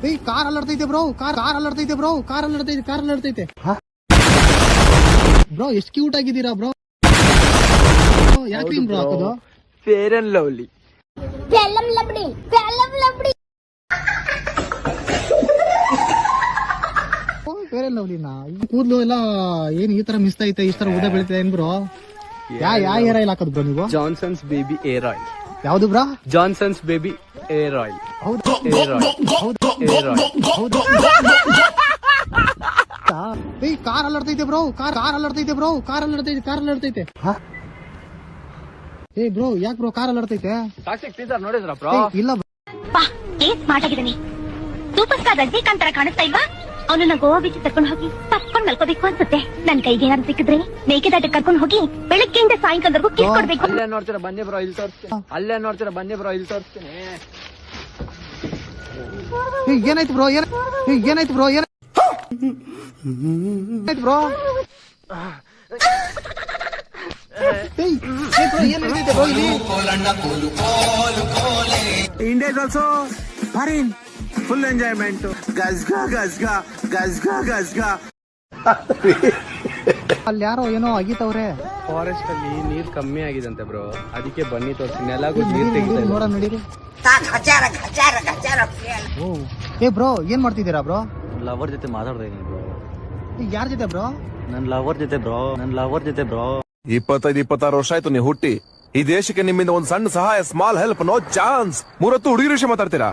ಏಯ್ ಕಾರ್ ಅಲ್ಲಾಡ್ತೈತೆ bro, car ಅಲ್ಲಾಡ್ತೈತೆ ಬ್ರೋ, ಕಾರ್ ಅಲ್ಲಾಡ್ತೈತೆ. ಬ್ರೋ ಎಷ್ಟು ಕ್ಯೂಟ್ ಆಗಿದ್ದೀರಾ ಬ್ರೋ. ಯಾಕೆ ಬ್ರೋ ಹಾಕೋದು? Fair and Lovely. Fair and ಲವ್ಲಿನ ಕೂದಲು ಎಲ್ಲ ಏನ್ ಈ ತರ ಮಿಸ್ತಾ ಐತೆ, ಈ ತರ ಉದ್ದ ಬೆಳಿತಾ ಏನ್ ಬ್ರೋ? ಯಾವ ಏರ್ ಆಯಿಲ್ ಹಾಕೋದು ಬ್ರೋ ನೀವು? Johnson's baby hair oil. ಯಾವ್ದು bro? Johnson's baby hair oil. ಹೌದು. ಏಯ್ ಕಾರ್ ಅಲ್ಲಾಡ್ತೈತೆ ಬ್ರೋ, ಕಾರ್ ಅಲ್ಲಾಡ್ತೈತೆ. ಏ ಬ್ರೋ ಯಾಕೆ ಬ್ರೋ ಕಾರ್ ಅಲ್ಲಾಡ್ತೈತೆ? ಟಾಕ್ಸಿಕ್ ಟೀಸರ್ ನೋಡಿದ್ರ ಬ್ರೋ? ಇಲ್ಲ ಏನ್ ಸ್ಮಾರ್ಟ್ ಆಗಿದ್ದಾನೆ. ಸೂಪರ್ ಸ್ಟಾರ್ ರಜನಿಕಾಂತ್ ತರ ಕಾಣಿಸ್ತಾ ಇಲ್ವಾ? ಅವನನ್ನ ಗೋವಾ ಬೀಚ್ ಕರ್ಕೊಂಡು ಹೋಗಿ ತಪ್ಕೊಂಡು ಮಲ್ಕೋಬೇಕು ಅನ್ಸುತ್ತೆ. ನನ್ ಕೈಗೆ ಏನಾದ್ರು ಸಿಕ್ಕಿದ್ರೆ ಮೇಕೆದಾಟ ಕರ್ಕೊಂಡು ಹೋಗಿ ಬೆಳಗ್ಗೆಯಿಂದ ಸಾಯಂಕಾಲದವರೆಗೂ ಕಿಸ್ ಕೊಡ್ಬೇಕು. ಅಲ್ಲೇ ನೋಡ್ತೀರಾ ಬನ್ನಿ ಬ್ರೋ, ಇಲ್ಲಿ ತೋರಿಸ್ತೀನಿ. ಏನಾಯ್ತು ಬ್ರೋ? ಏನಾಯ್ತು ಬ್ರೋ? ಏನಾಯ್ತು ಬ್ರೋ ಇಲ್ಲಿ? India is also foreign. Full enjoyment. Gazga. ಅಲ್ಲಿ ಯಾರೋ ಏನೋ ಆಗಿತ್ತವ್ರೆ. ಫಾರೆಸ್ಟ್ ಅಲ್ಲಿ ನೀರ್ ಕಮ್ಮಿ ಆಗಿದಂತೆ ಬ್ರೋ, ಅದಕ್ಕೆ ಬನ್ನಿ ತೋರಿಸ್ತೀನಿ. ಎಲ್ಲಾಗೂ ನೀರ್ ತೆಗಿತಾರೆ. ನೋಡ ನಡೀರಿ. ಏ ಬ್ರೋ ಏನ್ ಮಾಡ್ತಿದ್ದೀರಾ ಬ್ರೋ? ಲವರ್ ಜೊತೆ ಮಾತಾಡ್ತಾ ಇದೀನಿ ಬ್ರೋ. ಯಾರ ಜೊತೆ ಬ್ರೋ? ನನ್ ಲವರ್ ಜೊತೆ ಬ್ರೋ. 25-26 ವರ್ಷ ಆಯ್ತು ನೀವು ಹುಟ್ಟಿ. ಈ ದೇಶಕ್ಕೆ ನಿಮ್ಮಿಂದ ಒಂದು ಸಣ್ಣ ಸಹಾಯ, ಸ್ಮಾಲ್ ಹೆಲ್ಪ್, ನೋ ಚಾನ್ಸ್. 30 ಹುಡುಗಿರ ವಿಷಯ ಮಾತಾಡ್ತೀರಾ?